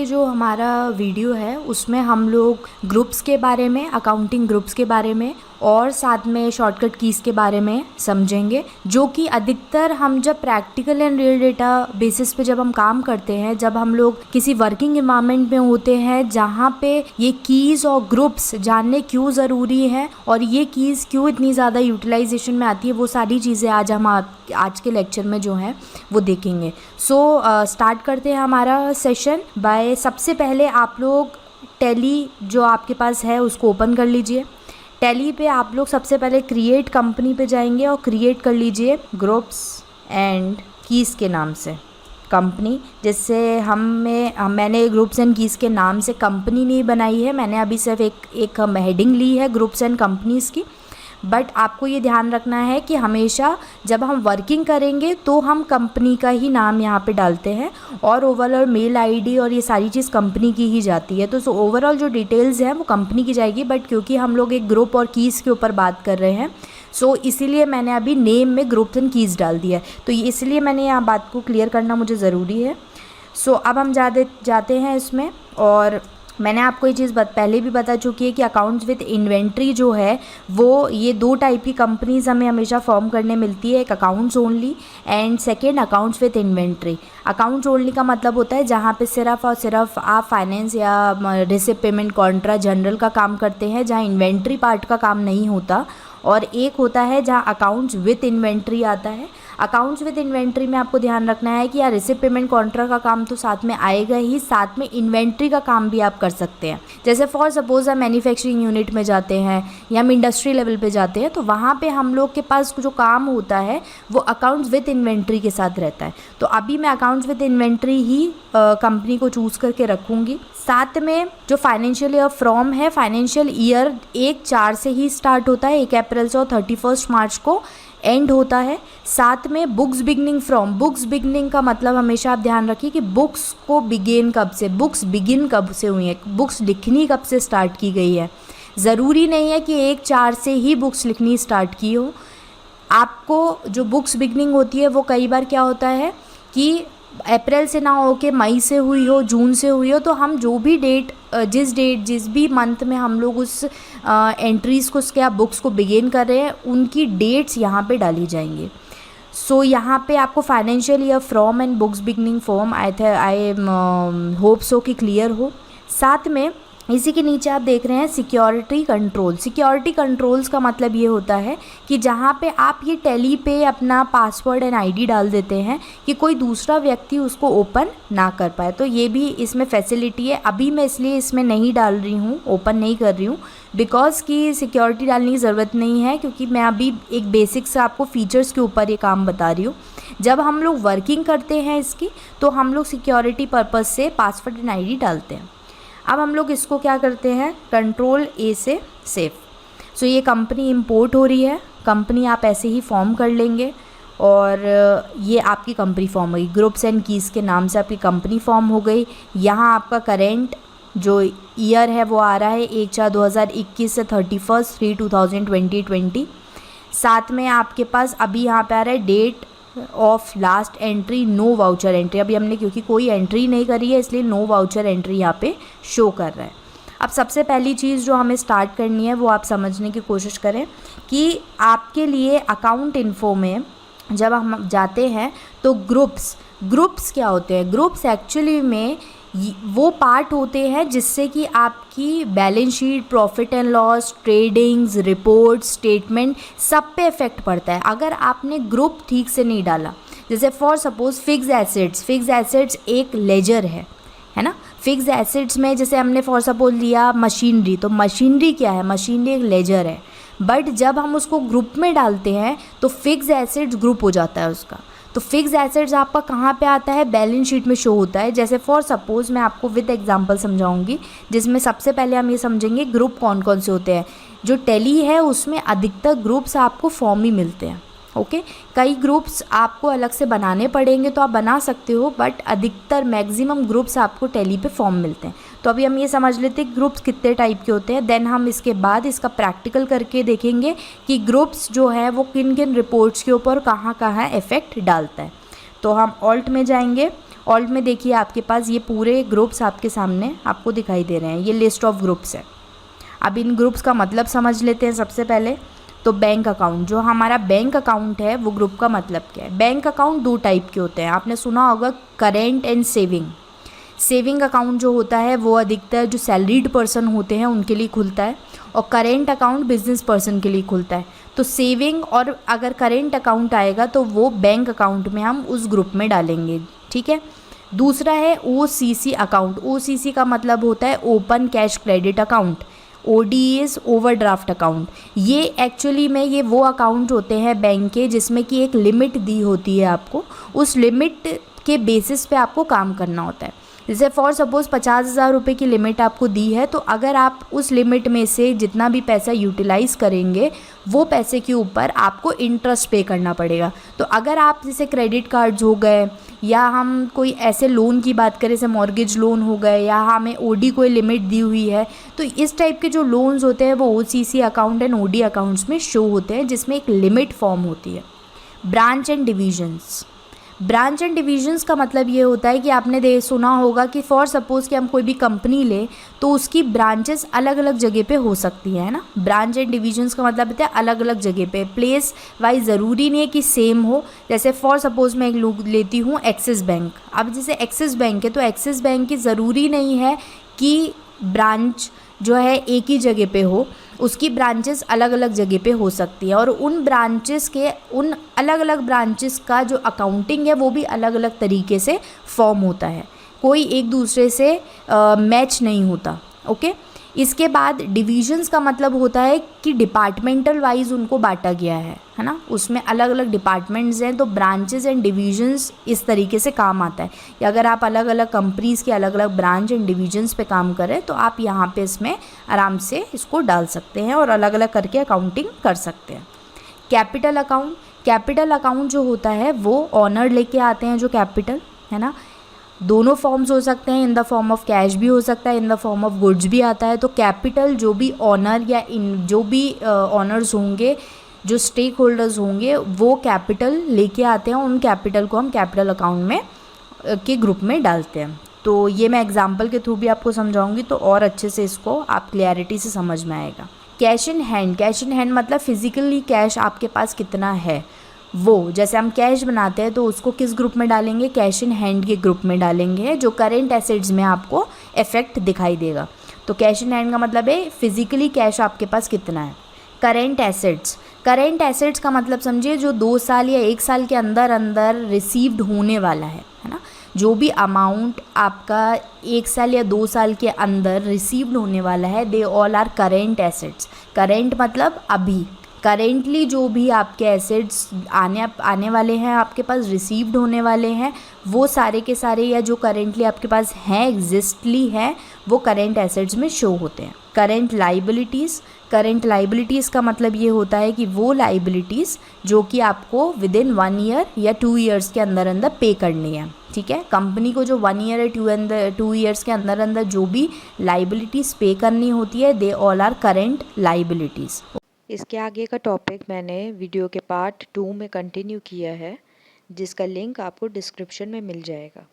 के जो हमारा वीडियो है उसमें हम लोग ग्रुप्स के बारे में, अकाउंटिंग ग्रुप्स के बारे में और साथ में शॉर्टकट कीज़ के बारे में समझेंगे, जो कि अधिकतर हम जब practical and real data basis पे जब हम काम करते हैं, जब हम लोग किसी वर्किंग इन्वायरमेंट में होते हैं जहाँ पे ये कीज़ और ग्रुप्स जानने क्यों ज़रूरी है और ये कीज़ क्यों इतनी ज़्यादा यूटिलाइजेशन में आती है, वो सारी चीज़ें आज के लेक्चर में जो है वो देखेंगे। सो स्टार्ट करते हैं हमारा सेशन बाय सबसे पहले आप लोग टैली जो आपके पास है उसको ओपन कर लीजिए। टैली पे आप लोग सबसे पहले क्रिएट कंपनी पे जाएंगे और क्रिएट कर लीजिए ग्रुप्स एंड कीज़ के नाम से कंपनी। जिससे मैंने ग्रुप्स एंड कीज़ के नाम से कंपनी नहीं बनाई है, मैंने अभी सिर्फ एक हेडिंग ली है ग्रुप्स एंड कंपनीज़ की। बट आपको ये ध्यान रखना है कि हमेशा जब हम वर्किंग करेंगे तो हम कंपनी का ही नाम यहाँ पे डालते हैं और ओवरऑल मेल आईडी और ये सारी चीज़ कंपनी की ही जाती है। तो ओवरऑल जो डिटेल्स हैं वो कंपनी की जाएगी, बट क्योंकि हम लोग एक ग्रुप और कीज़ के ऊपर बात कर रहे हैं इसीलिए मैंने अभी नेम में ग्रुप्स एंड कीज़ डाल दिया है। तो इसलिए मैंने यहाँ बात को क्लियर करना मुझे ज़रूरी है। अब हम जाते हैं इसमें, और मैंने आपको ये चीज़ पहले भी बता चुकी है कि अकाउंट्स विद इन्वेंट्री जो है वो ये 2 टाइप की कंपनीज़ हमें हमेशा फॉर्म करने मिलती है, एक accounts only and second accounts with inventory. Accounts only का मतलब होता है जहाँ पे सिर्फ और सिर्फ आप फाइनेंस या रिसिप्ट पेमेंट कॉन्ट्रा जनरल का काम करते हैं, जहाँ इन्वेंट्री पार्ट का काम नहीं होता। और एक होता है जहाँ अकाउंट्स विद इन्वेंट्री आता है। अकाउंट्स विद इन्वेंट्री में आपको ध्यान रखना है कि यार रिसिप्ट पेमेंट कॉन्ट्रा का काम तो साथ में आएगा ही, साथ में इन्वेंट्री का काम भी आप कर सकते हैं। जैसे फॉर सपोज हम मैन्युफैक्चरिंग यूनिट में जाते हैं या हम इंडस्ट्री लेवल पे जाते हैं तो वहाँ पे हम लोग के पास जो काम होता है वो अकाउंट्स विद इन्वेंट्री के साथ रहता है। तो अभी मैं accounts with inventory he company को चूज़ करके रखूँगी। साथ में जो फाइनेंशियल ईयर फ्रॉम है, फाइनेंशियल ईयर 1/4 से ही स्टार्ट होता है, 1 अप्रैल से और 31 मार्च को एंड होता है। साथ में books beginning from, books beginning का मतलब हमेशा आप ध्यान रखिए कि बुक्स को बिगिन कब से, बुक्स बिगिन कब से हुई है, बुक्स लिखनी कब से स्टार्ट की गई है। ज़रूरी नहीं है कि 1/4 से ही बुक्स लिखनी स्टार्ट की हो। आपको जो बुक्स बिगनिंग होती है वो कई बार क्या होता है कि अप्रैल से ना हो के मई से हुई हो, जून से हुई हो, तो हम जो भी जिस भी मंथ में हम लोग उस एंट्रीज़ को क्या बुक्स को बिगिन कर रहे हैं उनकी डेट्स यहाँ पे डाली जाएंगी। यहाँ पे आपको financial year from and books beginning form I hope so कि क्लियर हो। साथ में इसी के नीचे आप देख रहे हैं सिक्योरिटी कंट्रोल। सिक्योरिटी कंट्रोल्स का मतलब ये होता है कि जहाँ पे आप ये टैली पे अपना पासवर्ड एंड आईडी डाल देते हैं कि कोई दूसरा व्यक्ति उसको ओपन ना कर पाए। तो ये भी इसमें फैसिलिटी है। अभी मैं इसलिए इसमें नहीं डाल रही हूँ, ओपन नहीं कर रही हूँ, बिकॉज कि सिक्योरिटी डालने की ज़रूरत नहीं है, क्योंकि मैं अभी एक बेसिक से आपको फीचर्स के ऊपर ये काम बता रही हूँ। जब हम लोग वर्किंग करते हैं इसकी तो हम लोग सिक्योरिटी पर्पज़ से पासवर्ड एंड आईडी डालते हैं। अब हम लोग इसको क्या करते हैं, कंट्रोल ए से सेव। ये कंपनी इंपोर्ट हो रही है, कंपनी आप ऐसे ही फॉर्म कर लेंगे और ये आपकी कंपनी फॉर्म हो गई। ग्रुप्स एंड कीज़ के नाम से आपकी कंपनी फॉर्म हो गई। यहाँ आपका करेंट जो ईयर है वो आ रहा है 1/4/2021 से 31/3/2020। साथ में आपके पास अभी यहाँ पे आ रहा है date of last entry, no voucher entry. अभी हमने क्योंकि कोई एंट्री नहीं करी है इसलिए नो वाउचर एंट्री यहाँ पे शो कर रहा है। अब सबसे पहली चीज़ जो हमें स्टार्ट करनी है वो आप समझने की कोशिश करें कि आपके लिए अकाउंट इन्फो में जब हम जाते हैं तो ग्रुप्स क्या होते हैं। ग्रुप्स एक्चुअली में वो पार्ट होते हैं जिससे कि आपकी balance sheet, profit and loss, tradings, report, statement सब पे इफेक्ट पड़ता है अगर आपने ग्रुप ठीक से नहीं डाला। जैसे फॉर सपोज फिक्स एसेट्स एक लेजर है ना। फिक्स एसेट्स में जैसे हमने फॉर सपोज लिया मशीनरी, तो मशीनरी क्या है, मशीनरी एक लेजर है। बट जब हम उसको ग्रुप में डालते हैं तो फिक्स एसेट्स ग्रुप हो जाता है उसका। तो फिक्स एसेट्स आपका कहाँ पे आता है, बैलेंस शीट में शो होता है। जैसे फॉर सपोज मैं आपको विद एग्जांपल समझाऊंगी, जिसमें सबसे पहले हम ये समझेंगे ग्रुप कौन कौन से होते हैं। जो टैली है उसमें अधिकतर ग्रुप्स आपको फॉर्म ही मिलते हैं। ओके, कई ग्रुप्स आपको अलग से बनाने पड़ेंगे तो आप बना सकते हो, बट अधिकतर मैक्सिमम ग्रुप्स आपको टैली पे फॉर्म मिलते हैं। तो अभी हम ये समझ लेते हैं ग्रुप्स कितने टाइप के होते हैं, देन हम इसके बाद इसका प्रैक्टिकल करके देखेंगे कि ग्रुप्स जो है वो किन किन रिपोर्ट्स के ऊपर कहाँ कहाँ इफेक्ट डालता है। तो हम ऑल्ट में जाएंगे ऑल्ट में देखिए आपके पास ये पूरे ग्रुप्स आपके सामने आपको दिखाई दे रहे हैं, ये लिस्ट ऑफ ग्रुप्स है। अब इन ग्रुप्स का मतलब समझ लेते हैं सबसे पहले। तो बैंक अकाउंट, जो हमारा बैंक अकाउंट है वो ग्रुप का मतलब क्या है। बैंक अकाउंट दो टाइप के होते हैं, आपने सुना होगा current and saving. Saving account जो होता है वो अधिकतर जो सैलरीड पर्सन होते हैं उनके लिए खुलता है, और करेंट अकाउंट बिजनेस पर्सन के लिए खुलता है। तो सेविंग और अगर करेंट अकाउंट आएगा तो वो बैंक अकाउंट में हम उस ग्रुप में डालेंगे, ठीक है। दूसरा है OCC अकाउंट। OCC का मतलब होता है open cash credit account. OD is overdraft account. ये एक्चुअली में ये वो अकाउंट होते हैं बैंक के जिसमें कि एक लिमिट दी होती है आपको, उस लिमिट के बेसिस पे आपको काम करना होता है। जैसे फॉर सपोज़ 50,000 रुपये की लिमिट आपको दी है, तो अगर आप उस लिमिट में से जितना भी पैसा यूटिलाइज़ करेंगे वो पैसे के ऊपर आपको इंटरेस्ट पे करना पड़ेगा। तो अगर आप जैसे क्रेडिट कार्ड्स हो गए, या हम कोई ऐसे लोन की बात करें जैसे मॉर्गेज लोन हो गए, या हमें OD कोई लिमिट दी हुई है, तो इस टाइप के जो लोन्स होते हैं वो OCC account and OD accounts में शो होते हैं, जिसमें एक लिमिट फॉर्म होती है। Branch and divisions. Branch and divisions का मतलब ये होता है कि आपने सुना होगा कि फॉर सपोज़ कि हम कोई भी कंपनी ले तो उसकी ब्रांचेस अलग अलग जगह पे हो सकती है ना। ब्रांच एंड डिविजन्स का मतलब होता है अलग अलग जगह पे, प्लेस वाइज ज़रूरी नहीं है कि सेम हो। जैसे फॉर सपोज़ मैं एक लेती हूँ एक्सिस बैंक। अब जैसे एक्सिस बैंक है तो एक्सिस बैंक की ज़रूरी नहीं है कि ब्रांच जो है एक ही जगह पे हो, उसकी ब्रांचेस अलग अलग जगह पे हो सकती है, और उन ब्रांचेस के उन अलग अलग ब्रांचेस का जो अकाउंटिंग है वो भी अलग अलग तरीके से फॉर्म होता है, कोई एक दूसरे से मैच नहीं होता। ओके, इसके बाद डिविजन्स का मतलब होता है कि डिपार्टमेंटल वाइज उनको बांटा गया है ना, उसमें अलग अलग डिपार्टमेंट्स हैं। तो ब्रांचेस एंड डिविजन्स इस तरीके से काम आता है कि अगर आप अलग अलग कंपनीज़ के अलग अलग ब्रांच एंड डिविजन्स पे काम करें तो आप यहाँ पे इसमें आराम से इसको डाल सकते हैं और अलग अलग करके अकाउंटिंग कर सकते हैं। Capital account. कैपिटल अकाउंट जो होता है वो ऑनर लेके आते हैं, जो कैपिटल है ना, दोनों फॉर्म्स हो सकते हैं, in the form of cash भी हो सकता है, in the form of goods भी आता है। तो कैपिटल जो भी ऑनर या इन जो भी ऑनर्स होंगे, जो स्टेक होल्डर्स होंगे, वो कैपिटल लेके आते हैं, उन कैपिटल को हम कैपिटल अकाउंट में के ग्रुप में डालते हैं। तो ये मैं एग्जांपल के थ्रू भी आपको समझाऊंगी तो और अच्छे से इसको आप क्लैरिटी से समझ में आएगा। Cash in hand. Cash in hand मतलब फिजिकली कैश आपके पास कितना है, वो जैसे हम कैश बनाते हैं तो उसको किस ग्रुप में डालेंगे, कैश इन हैंड के ग्रुप में डालेंगे, जो करेंट एसेट्स में आपको इफेक्ट दिखाई देगा। तो कैश इन हैंड का मतलब है फिजिकली कैश आपके पास कितना है। Current assets. करेंट एसेट्स का मतलब समझिए जो 2 साल या 1 साल के अंदर अंदर रिसीव्ड होने वाला है ना, जो भी अमाउंट आपका 1 साल या 2 साल के अंदर रिसीव्ड होने वाला है, they all are current assets. Current मतलब अभी, करेंटली जो भी आपके एसेट्स आने वाले हैं, आपके पास रिसीव्ड होने वाले हैं, वो सारे के सारे या जो करेंटली आपके पास हैं, एग्जिस्टली हैं, वो करेंट एसेट्स में शो होते हैं। Current liabilities. करेंट लाइबिलिटीज़ का मतलब ये होता है कि वो लाइबिलिटीज़ जो कि आपको विद इन 1 ईयर या 2 ईयर्स के अंदर अंदर पे करनी है, ठीक है। कंपनी को जो 1 ईयर या 2 ईयर्स के अंदर अंदर जो भी लाइबिलिटीज़ पे करनी होती है, they all are current liabilities. इसके आगे का टॉपिक मैंने वीडियो के पार्ट 2 में कंटिन्यू किया है, जिसका लिंक आपको डिस्क्रिप्शन में मिल जाएगा।